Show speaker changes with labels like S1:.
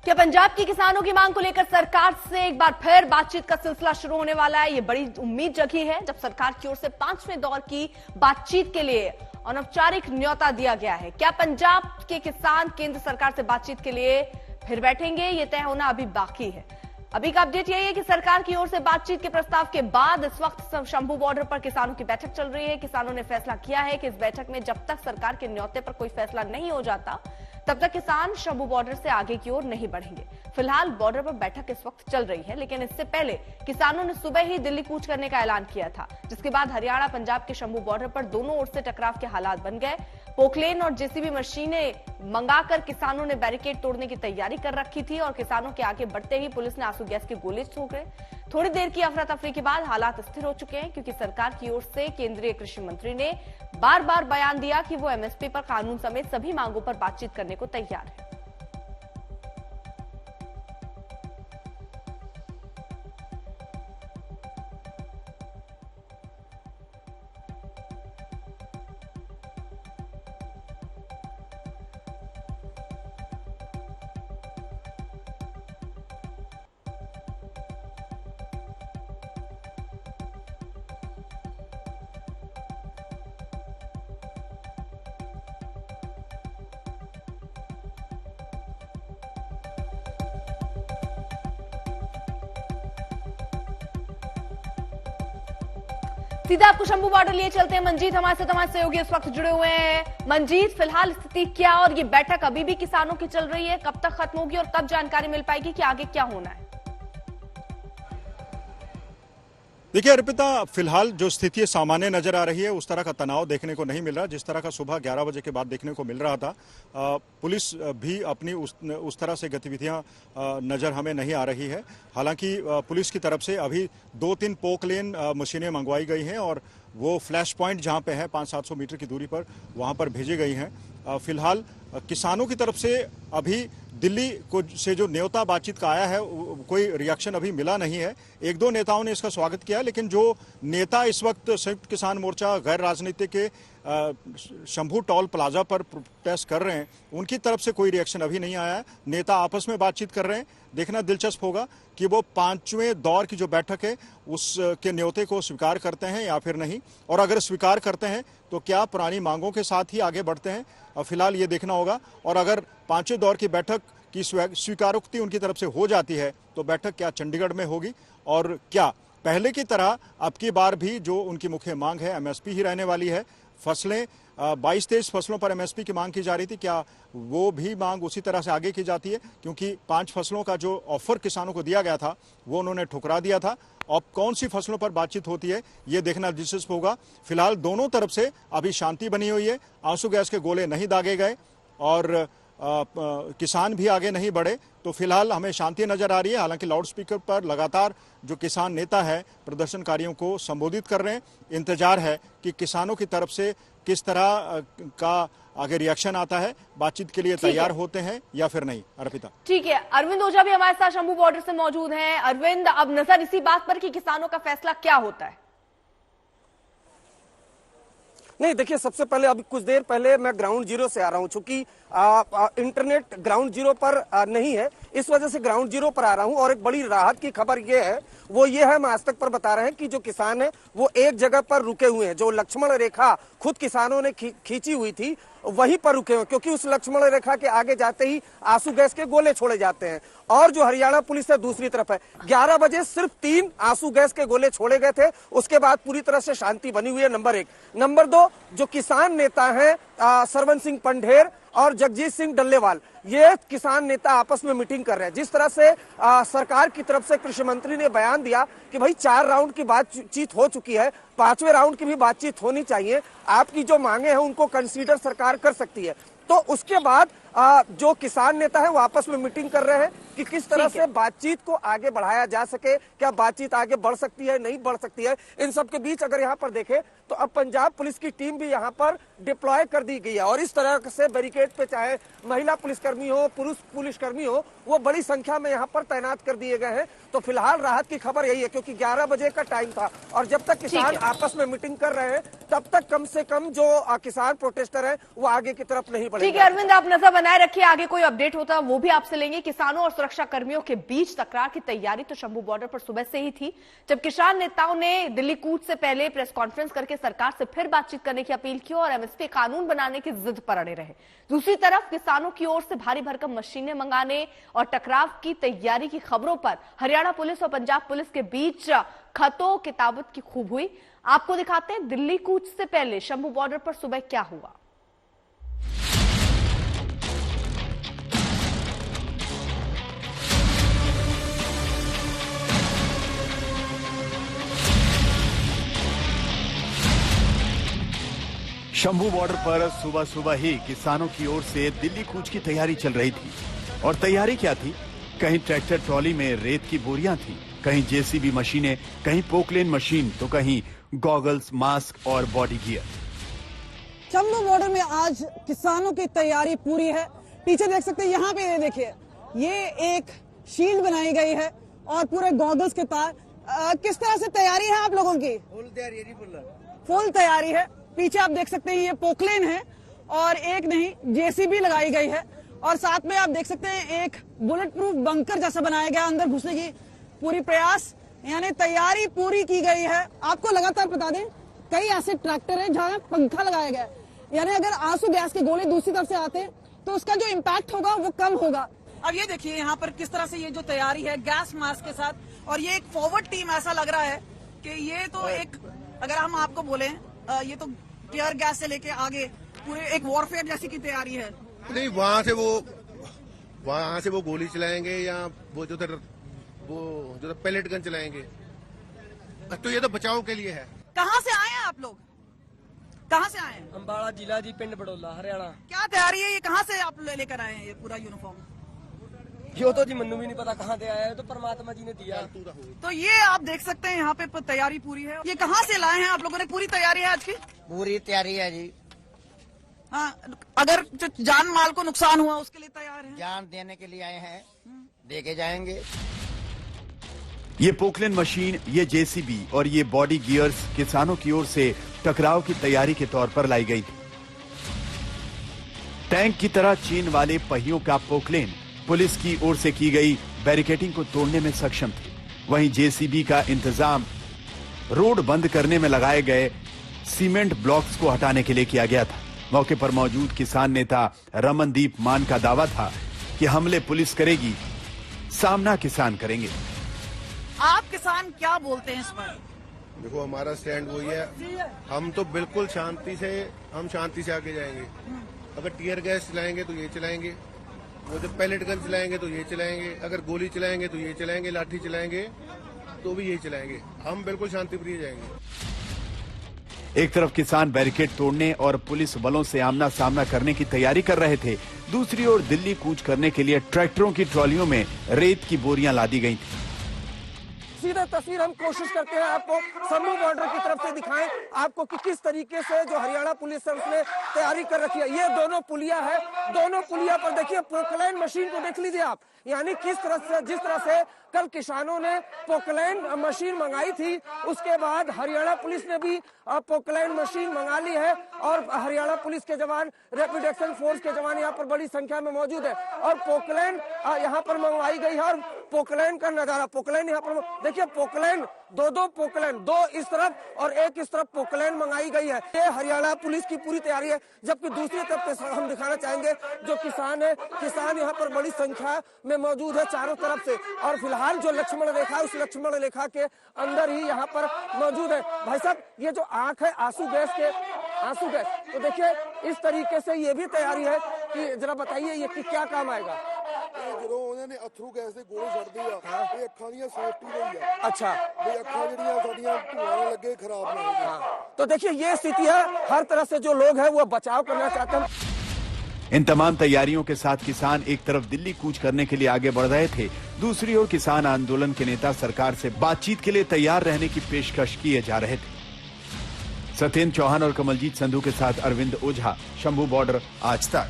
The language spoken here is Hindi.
S1: क्या पंजाब की किसानों की मांग को लेकर सरकार से एक बार फिर बातचीत का सिलसिला शुरू होने वाला है? ये बड़ी उम्मीद जगी है जब सरकार की ओर से 5वें दौर की बातचीत के लिए अनौपचारिक न्योता दिया गया है। क्या पंजाब के किसान केंद्र सरकार से बातचीत के लिए फिर बैठेंगे? ये तय होना अभी बाकी है। अभी का अपडेट यही है कि सरकार की ओर से बातचीत के प्रस्ताव के बाद इस वक्त शंभू बॉर्डर पर किसानों की बैठक चल रही है। किसानों ने फैसला किया है कि इस बैठक में जब तक सरकार के न्योते पर कोई फैसला नहीं हो जाता तब तक किसान शंभू बॉर्डर से आगे की ओर नहीं बढ़ेंगे। फिलहाल बॉर्डर पर बैठक इस वक्त चल रही है, लेकिन इससे पहले किसानों ने सुबह ही दिल्ली कूच करने का ऐलान किया था, जिसके बाद हरियाणा पंजाब के शंभू बॉर्डर पर दोनों ओर से टकराव के हालात बन गए। पोकलेन और जेसीबी मशीनें मंगाकर किसानों ने बैरिकेड तोड़ने की तैयारी कर रखी थी और किसानों के आगे बढ़ते ही पुलिस ने आंसू गैस के गोले छोड़े। थोड़ी देर की अफरा तफरी के बाद हालात स्थिर हो चुके हैं, क्योंकि सरकार की ओर से केंद्रीय कृषि मंत्री ने बार बार बयान दिया कि वो एमएसपी पर कानून समेत सभी मांगों पर बातचीत करने को तैयार है। सीधा आपको शंभू बॉर्डर लिए चलते हैं। मंजीत हमारे साथ हमारे सहयोगी इस वक्त जुड़े हुए हैं। मंजीत, फिलहाल स्थिति क्या और ये बैठक अभी भी किसानों की चल रही है, कब तक खत्म होगी और कब जानकारी मिल पाएगी कि आगे क्या होना है?
S2: देखिए अर्पिता, फिलहाल जो स्थिति सामान्य नजर आ रही है, उस तरह का तनाव देखने को नहीं मिल रहा जिस तरह का सुबह 11 बजे के बाद देखने को मिल रहा था। पुलिस भी अपनी उस तरह से गतिविधियां नजर हमें नहीं आ रही है। हालांकि पुलिस की तरफ से अभी 2-3 पोकलेन मशीनें मंगवाई गई हैं और वो फ्लैश पॉइंट जहां पे है 500-700 मीटर की दूरी पर, वहां पर भेजी गई हैं। फिलहाल किसानों की तरफ से अभी दिल्ली को से जो न्योता बातचीत का आया है, कोई रिएक्शन अभी मिला नहीं है। 1-2 नेताओं ने इसका स्वागत किया, लेकिन जो नेता इस वक्त संयुक्त किसान मोर्चा गैर राजनीतिक के शंभू टोल प्लाजा पर प्रोटेस्ट कर रहे हैं, उनकी तरफ से कोई रिएक्शन अभी नहीं आया है। नेता आपस में बातचीत कर रहे हैं। देखना दिलचस्प होगा कि वो 5वें दौर की जो बैठक है उसके न्योते को स्वीकार करते हैं या फिर नहीं, और अगर स्वीकार करते हैं तो क्या पुरानी मांगों के साथ ही आगे बढ़ते हैं, फिलहाल ये देखना होगा। और अगर 5वें दौर की बैठक की स्वीकारोक्ति उनकी तरफ से हो जाती है तो बैठक क्या चंडीगढ़ में होगी, और क्या पहले की तरह अब की बार भी जो उनकी मुख्य मांग है एमएसपी ही रहने वाली है। फसलें 22-23 फसलों पर एमएसपी की मांग की जा रही थी, क्या वो भी मांग उसी तरह से आगे की जाती है? क्योंकि 5 फसलों का जो ऑफर किसानों को दिया गया था वो उन्होंने ठुकरा दिया था। अब कौन सी फसलों पर बातचीत होती है ये देखना दिलचस्प होगा। फिलहाल दोनों तरफ से अभी शांति बनी हुई है, आंसू गैस के गोले नहीं दागे गए और किसान भी आगे नहीं बढ़े, तो फिलहाल हमें शांति नजर आ रही है। हालांकि लाउडस्पीकर पर लगातार जो किसान नेता है प्रदर्शनकारियों को संबोधित कर रहे हैं। इंतजार है कि किसानों की तरफ से किस तरह का आगे रिएक्शन आता है, बातचीत के लिए तैयार होते हैं या फिर नहीं। अर्पिता,
S1: ठीक है। अरविंद ओझा भी हमारे साथ शंभू बॉर्डर से मौजूद हैं। अरविंद, अब नजर इसी बात पर कि किसानों का फैसला क्या होता है।
S3: नहीं, देखिए, सबसे पहले अभी कुछ देर पहले मैं ग्राउंड जीरो से आ रहा हूं, चूंकि इंटरनेट ग्राउंड जीरो पर नहीं है, इस वजह से ग्राउंड जीरो पर आ रहा हूं। और एक बड़ी राहत की खबर ये है, वो ये है, हम आज तक पर बता रहे हैं कि जो किसान है वो एक जगह पर रुके हुए हैं। जो लक्ष्मण रेखा खुद किसानों ने खींची हुई थी वहीं पर रुके हुए, क्योंकि उस लक्ष्मण रेखा के आगे जाते ही आंसू गैस के गोले छोड़े जाते हैं। और जो हरियाणा पुलिस है दूसरी तरफ है। 11 बजे सिर्फ 3 आंसू गैस के गोले छोड़े गए थे, उसके बाद पूरी तरह से शांति बनी हुई है। नंबर 1। नंबर 2, जो किसान नेता है सरवन सिंह पंढेर और जगजीत सिंह डल्लेवाल, ये किसान नेता आपस में मीटिंग कर रहे हैं। जिस तरह से सरकार की तरफ से कृषि मंत्री ने बयान दिया कि भाई 4 राउंड की बातचीत हो चुकी है, 5वें राउंड की भी बातचीत होनी चाहिए, आपकी जो मांगे हैं उनको कंसीडर सरकार कर सकती है। तो उसके बाद जो किसान नेता है वो आपस में मीटिंग कर रहे हैं। कि किस तरह से बातचीत को आगे बढ़ाया जा सके, क्या बातचीत आगे बढ़ सकती है, नहीं बढ़ सकती है। इन सब के बीच अगर यहाँ पर देखें तो अब पंजाब पुलिस की टीम भी यहाँ पर डिप्लॉय कर दी गई है और इस तरह से बैरिकेड पे चाहे महिला पुलिसकर्मी हो, पुरुष पुलिसकर्मी हो, वो बड़ी संख्या में यहाँ पर तैनात कर दिए गए हैं। तो फिलहाल राहत की खबर यही है, क्योंकि 11 बजे का टाइम था और जब तक किसान आपस में मीटिंग कर रहे हैं तब तक कम से कम जो किसान प्रोटेस्टर है वो आगे की तरफ नहीं बढ़ेंगे।
S1: ठीक है अरविंद, आप नजर बनाए रखिए, आगे कोई अपडेट होता है वो भी आपसे लेंगे। किसानों और सुरक्षा कर्मियों के बीच तकरार की तैयारी तो शंभू बॉर्डर पर सुबह से ही थी, जब किसान नेताओं ने दिल्ली कूच से पहले प्रेस कॉन्फ्रेंस करके सरकार से फिर बातचीत करने की अपील की और एमएसपी कानून बनाने की जिद पर अड़े रहे। दूसरी तरफ किसानों की ओर से भारी भरकम मशीनें मंगाने और टकराव की तैयारी की खबरों पर हरियाणा पुलिस और पंजाब पुलिस के बीच खतों किताबत की खूब हुई। आपको दिखाते हैं दिल्ली कूच से पहले शंभू बॉर्डर पर सुबह क्या हुआ।
S4: शंभू बॉर्डर पर सुबह सुबह ही किसानों की ओर से दिल्ली कूच की तैयारी चल रही थी। और तैयारी क्या थी? कहीं ट्रैक्टर ट्रॉली में रेत की बोरियां थी, कहीं जेसीबी मशीनें, कहीं पोकलेन मशीन, तो कहीं गॉगल्स, मास्क और बॉडी गियर।
S5: शंभू बॉर्डर में आज किसानों की तैयारी पूरी है। पीछे देख सकते हैं, यहाँ पे ये देखिए, ये एक शील्ड बनाई गई है और पूरे गॉगल्स के तार। किस तरह से तैयारी है आप लोगों की? फुल तैयारी है। पीछे आप देख सकते हैं ये पोकलेन है और एक नहीं जेसीबी लगाई गई है और साथ में आप देख सकते हैं एक बुलेट प्रूफ बंकर जैसा बनाया गया, अंदर घुसने की पूरी प्रयास, यानी तैयारी पूरी की गई है। आपको लगातार बता दें, कई ऐसे ट्रैक्टर हैं जहां पंखा लगाया गया है, यानी अगर आंसू गैस के गोले दूसरी तरफ से आते हैं तो उसका जो इम्पैक्ट होगा वो कम होगा। अब ये देखिए यहाँ पर किस तरह से ये जो तैयारी है गैस मास्क के साथ, और ये एक फॉरवर्ड टीम, ऐसा लग रहा है कि ये तो एक, अगर हम आपको बोले ये तो टीयर गैस से लेके आगे पूरे एक वॉरफेयर जैसी की तैयारी है।
S6: नहीं, वहाँ से वो गोली चलाएंगे या वो जो पैलेट गन चलाएंगे, तो ये तो बचाव के लिए है।
S5: कहाँ से आए हैं आप लोग? कहाँ से आए हैं?
S7: अंबाला जिला जी, पिंड बड़ौला, हरियाणा।
S5: क्या तैयारी है ये? कहाँ से आप लेकर आए हैं ये पूरा यूनिफॉर्म?
S7: यो तो जी मन्नू भी नहीं पता कहाँ से आया है, तो परमात्मा जी ने दिया।
S5: तो ये आप देख सकते हैं यहाँ पे तैयारी पूरी है। ये कहाँ से लाए हैं आप लोगों ने? पूरी तैयारी है आज की?
S8: पूरी तैयारी है जी।
S5: हाँ, अगर जान माल को नुकसान हुआ उसके लिए तैयार है?
S8: जान देने के लिए आए हैं, देके जाएंगे।
S4: ये पोकलेन मशीन, ये जेसीबी और ये बॉडी गियर्स किसानों की ओर से टकराव की तैयारी के तौर पर लाई गई थी। टैंक की तरह चीन वाले पहियों का पोकलेन पुलिस की ओर से की गई बैरिकेडिंग को तोड़ने में सक्षम थी। वहीं जेसीबी का इंतजाम रोड बंद करने में लगाए गए सीमेंट ब्लॉक्स को हटाने के लिए किया गया था। मौके पर मौजूद किसान नेता रमनदीप मान का दावा था कि हमले पुलिस करेगी, सामना किसान करेंगे।
S5: आप किसान क्या बोलते हैं इस पर?
S6: देखो, हमारा स्टैंड वही है, हम तो बिल्कुल शांति से आगे जाएंगे। अगर टीयर गैस चलाएंगे तो ये चलाएंगे, वो जब पैलेट गन चलाएंगे तो ये चलाएंगे, अगर गोली चलाएंगे तो ये चलाएंगे, लाठी चलाएंगे तो भी यही चलाएंगे। हम बिल्कुल शांतिप्रिय जाएंगे।
S4: एक तरफ किसान बैरिकेड तोड़ने और पुलिस बलों से आमना सामना करने की तैयारी कर रहे थे, दूसरी ओर दिल्ली कूच करने के लिए ट्रैक्टरों की ट्रॉलियों में रेत की बोरियां लादी गई थी।
S3: सीधा तस्वीर हम कोशिश करते हैं आपको शंभू बॉर्डर की तरफ से दिखाएं आपको कि किस तरीके से जो हरियाणा पुलिस है उसने तैयारी कर रखी है। ये दोनों पुलिया है, दोनों पुलिया पर देखिए पोकलैन मशीन को देख लीजिए आप, यानी किस तरह से, जिस तरह से कल किसानों ने पोकलैन मशीन मंगाई थी, उसके बाद हरियाणा पुलिस ने भी पोकलैन मशीन मंगा ली है और हरियाणा पुलिस के जवान, रैपिड एक्शन फोर्स के जवान यहाँ पर बड़ी संख्या में मौजूद है और पोकलैन यहाँ पर मंगवाई गई है। और पोकलैन का नजारा, पोकलैन यहाँ पर देखिए, पोकलैन दो पोकलैन, दो इस तरफ और एक इस तरफ पोकलैन मंगाई गई है। ये हरियाणा पुलिस की पूरी तैयारी है। जबकि दूसरी तरफ हम दिखाना चाहेंगे जो किसान है, किसान यहाँ पर बड़ी संख्या में मौजूद है चारों तरफ से और फिलहाल जो लक्ष्मण रेखा है उस लक्ष्मण रेखा के अंदर ही यहाँ पर मौजूद है। भाई साहब, ये जो आंख है आंसू गैस, तो देखिए इस तरीके से ये भी तैयारी है कि जरा बताइए ये कि क्या काम आएगा।
S9: ਜਦੋਂ ਉਹਨਾਂ ਨੇ ਅਥਰੂ ਗੈਸ ਦੇ ਗੋਲੇ ਛੱਡਦੇ ਆ ਇਹ ਅੱਖਾਂ ਦੀਆਂ ਸੇਫਟੀ ਲਈ ਆ।
S3: अच्छा,
S9: ਵੀ ਅੱਖਾਂ ਜਿਹੜੀਆਂ ਸਾਡੀਆਂ ਧੂਆਂ ਲੱਗੇ ਖਰਾਬ ਨਾ ਹੋ ਜਾਣ।
S3: तो देखिए ये स्थिति है, हर तरह से जो लोग हैं वो बचाव करना चाहते हैं।
S4: इन तमाम तैयारियों के साथ किसान एक तरफ दिल्ली कूच करने के लिए आगे बढ़ रहे थे, दूसरी ओर किसान आंदोलन के नेता सरकार से बातचीत के लिए तैयार रहने की पेशकश किए जा रहे थे। सत्येंद्र चौहान और कमलजीत संधू के साथ अरविंद ओझा, शंभू बॉर्डर, आज तक।